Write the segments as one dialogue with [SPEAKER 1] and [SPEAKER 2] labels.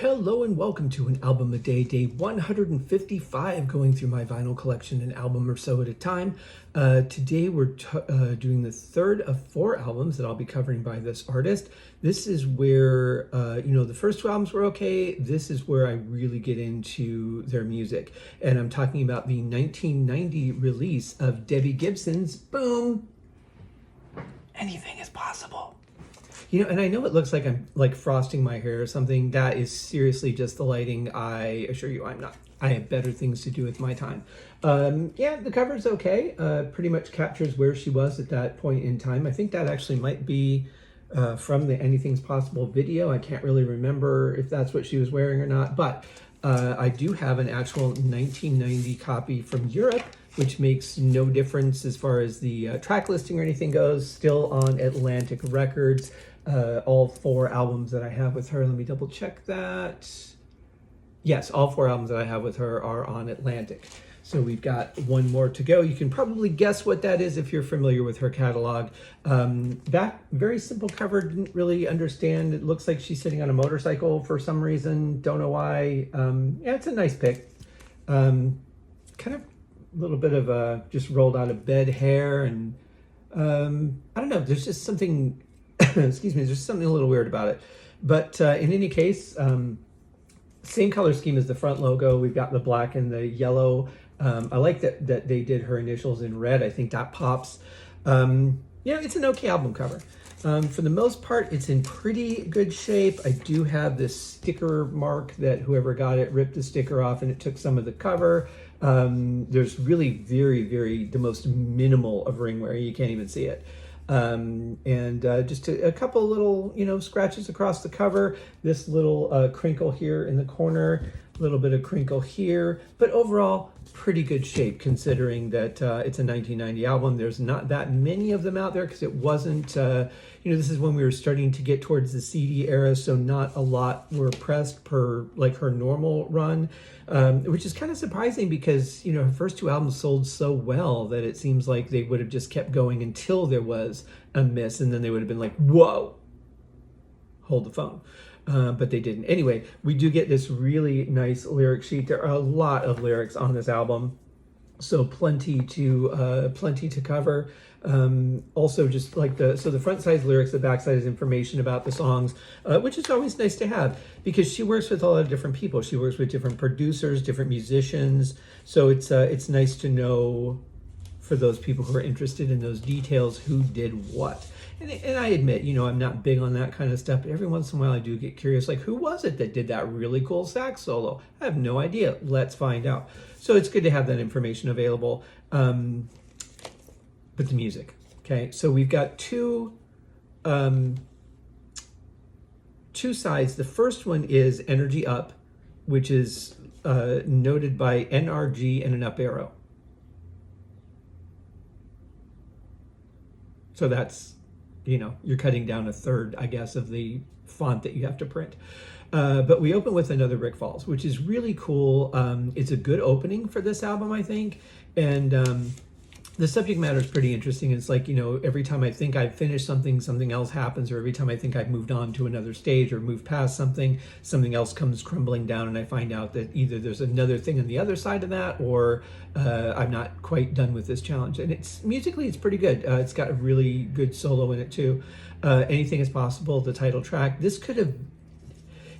[SPEAKER 1] Hello and welcome to an album a day, day 155, going through my vinyl collection an album or so at a time. Today we're doing the third of 4 albums that I'll be covering by this artist. This is where, the first 2 albums were okay. This is where I really get into their music. And I'm talking about the 1990 release of Debbie Gibson's Boom, Anything is Possible. And I know it looks like I'm like frosting my hair or something. That is seriously just the lighting. I assure you I'm not. I have better things to do with my time. The cover's okay. Pretty much captures where she was at that point in time. I think that actually might be from the Anything's Possible video. I can't really remember if that's what she was wearing or not. But I do have an actual 1990 copy from Europe, which makes no difference as far as the track listing or anything goes. Still on Atlantic Records. All 4 albums that I have with her. Let me double check that. Yes, all 4 albums that I have with her are on Atlantic. So we've got one more to go. You can probably guess what that is if you're familiar with her catalog. That very simple cover, didn't really understand. It looks like she's sitting on a motorcycle for some reason. Don't know why. It's a nice pick. Kind of a little bit of just rolled out of bed hair. And I don't know, there's just something... excuse me, there's something a little weird about it. But in any case, same color scheme as the front logo. We've got the black and the yellow. I like that they did her initials in red. I think that pops. It's an okay album cover. For the most part, it's in pretty good shape. I do have this sticker mark that whoever got it ripped the sticker off and it took some of the cover. There's really very, the most minimal of ring wear. You can't even see it. Just a couple little, scratches across the cover, this little crinkle here in the corner, a little bit of crinkle here, but overall pretty good shape considering that it's a 1990 album. There's not that many of them out there because it wasn't, this is when we were starting to get towards the CD era, so not a lot were pressed per like her normal run, which is kind of surprising because, her first 2 albums sold so well that it seems like they would have just kept going until there was a miss, and then they would have been like, whoa, hold the phone. But they didn't. Anyway, we do get this really nice lyric sheet. There are a lot of lyrics on this album, so plenty to cover. Also, just like the front side's lyrics, the back side is information about the songs, which is always nice to have because she works with a lot of different people. She works with different producers, different musicians, so it's nice to know for those people who are interested in those details who did what. And I admit, I'm not big on that kind of stuff, but every once in a while I do get curious, like, who was it that did that really cool sax solo? I have no idea. Let's find out. So it's good to have that information available. But the music, okay? So we've got two sides. The first one is Energy Up, which is noted by NRG and an up arrow. So that's... you're cutting down a third, I guess, of the font that you have to print. But we open with Another Brick Falls, which is really cool. It's a good opening for this album, I think. And the subject matter is pretty interesting. It's like, every time I think I've finished something, something else happens. Or every time I think I've moved on to another stage or moved past something, something else comes crumbling down. And I find out that either there's another thing on the other side of that, or I'm not quite done with this challenge. And musically, it's pretty good. It's got a really good solo in it too. Anything is Possible, the title track. This could have,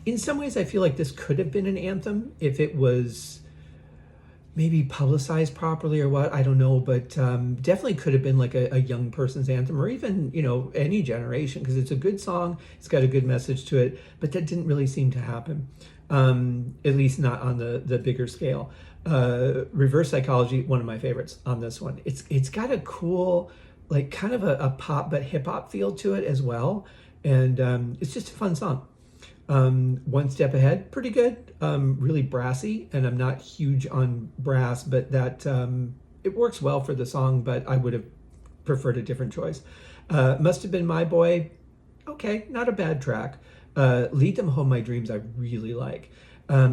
[SPEAKER 1] in some ways, I feel like this could have been an anthem if it was maybe publicized properly or what, I don't know, but definitely could have been like a young person's anthem, or even, any generation, because it's a good song, it's got a good message to it, but that didn't really seem to happen, at least not on the bigger scale. Reverse Psychology, one of my favorites on this one. It's got a cool, like kind of a pop but hip-hop feel to it as well, and it's just a fun song. One Step Ahead, pretty good, really brassy, and I'm not huge on brass, but that it works well for the song, but I would have preferred a different choice. Must Have Been My Boy, okay, not a bad track. Lead Them Home, My Dreams, I really like.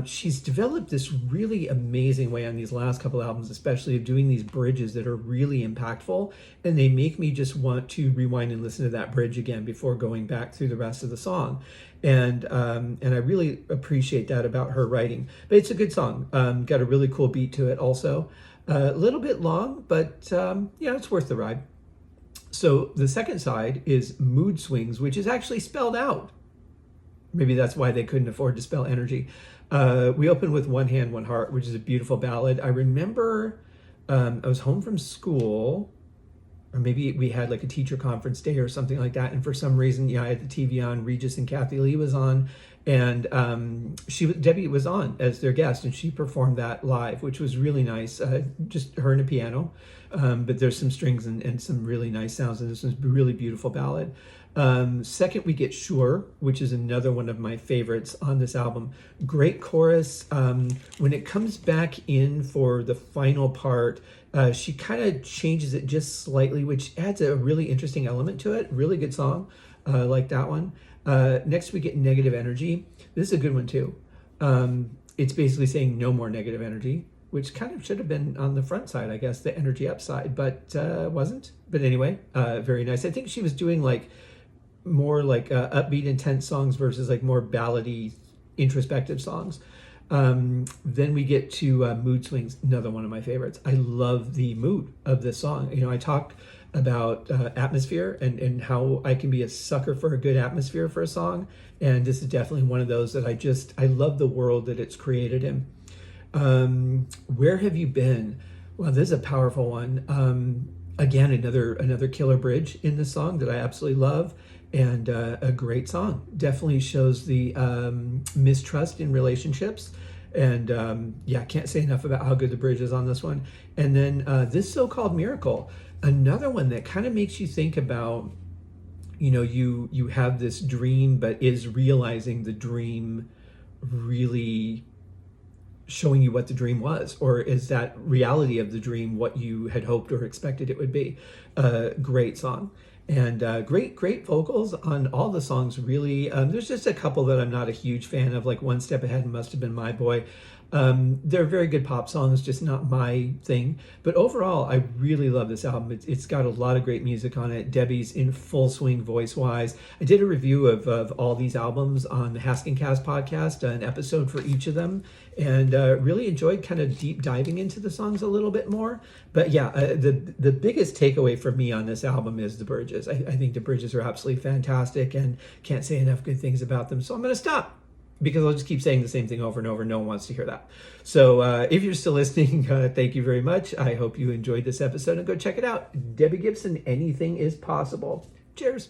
[SPEAKER 1] She's developed this really amazing way on these last couple albums, especially of doing these bridges that are really impactful, and they make me just want to rewind and listen to that bridge again before going back through the rest of the song. And I really appreciate that about her writing. But it's a good song. Got a really cool beat to it also. A little bit long, but it's worth the ride. So the second side is Mood Swings, which is actually spelled out. Maybe that's why they couldn't afford to spell energy. We open with One Hand, One Heart, which is a beautiful ballad. I remember I was home from school, or maybe we had like a teacher conference day or something like that. And for some reason, I had the TV on, Regis and Kathy Lee was on, and Debbie was on as their guest, and she performed that live, which was really nice. Just her and a piano, but there's some strings and some really nice sounds, and this is a really beautiful ballad. Second, we get Sure, which is another one of my favorites on this album. Great chorus. When it comes back in for the final part, she kind of changes it just slightly, which adds a really interesting element to it. Really good song. Like that one. Next, we get Negative Energy. This is a good one too. It's basically saying no more negative energy, which kind of should have been on the front side, I guess, the energy upside, but wasn't. But anyway, very nice. I think she was doing like more like upbeat, intense songs versus like more ballady, introspective songs. Then we get to Mood Swings, another one of my favorites. I love the mood of this song. I talk about atmosphere and how I can be a sucker for a good atmosphere for a song, and this is definitely one of those that I love the world that it's created in. Where Have You Been? Well, this is a powerful one. Again, another killer bridge in the song that I absolutely love, and a great song. Definitely shows the mistrust in relationships, and can't say enough about how good the bridge is on this one. And then This So-Called Miracle, another one that kind of makes you think about, you have this dream, but is realizing the dream really showing you what the dream was, or is that reality of the dream what you had hoped or expected it would be? Great song, and great vocals on all the songs, really. There's just a couple that I'm not a huge fan of, like One Step Ahead and Must Have Been My Boy. They're very good pop songs, just not my thing. But overall, I really love this album. It's got a lot of great music on it. Debbie's in full swing voice-wise. I did a review of all these albums on the Haskincast podcast, an episode for each of them, and really enjoyed kind of deep diving into the songs a little bit more. But the biggest takeaway for me on this album is the bridges. I think the bridges are absolutely fantastic, and can't say enough good things about them. So I'm going to stop, because I'll just keep saying the same thing over and over. No one wants to hear that. So if you're still listening, thank you very much. I hope you enjoyed this episode, and go check it out. Debbie Gibson, Anything is Possible. Cheers.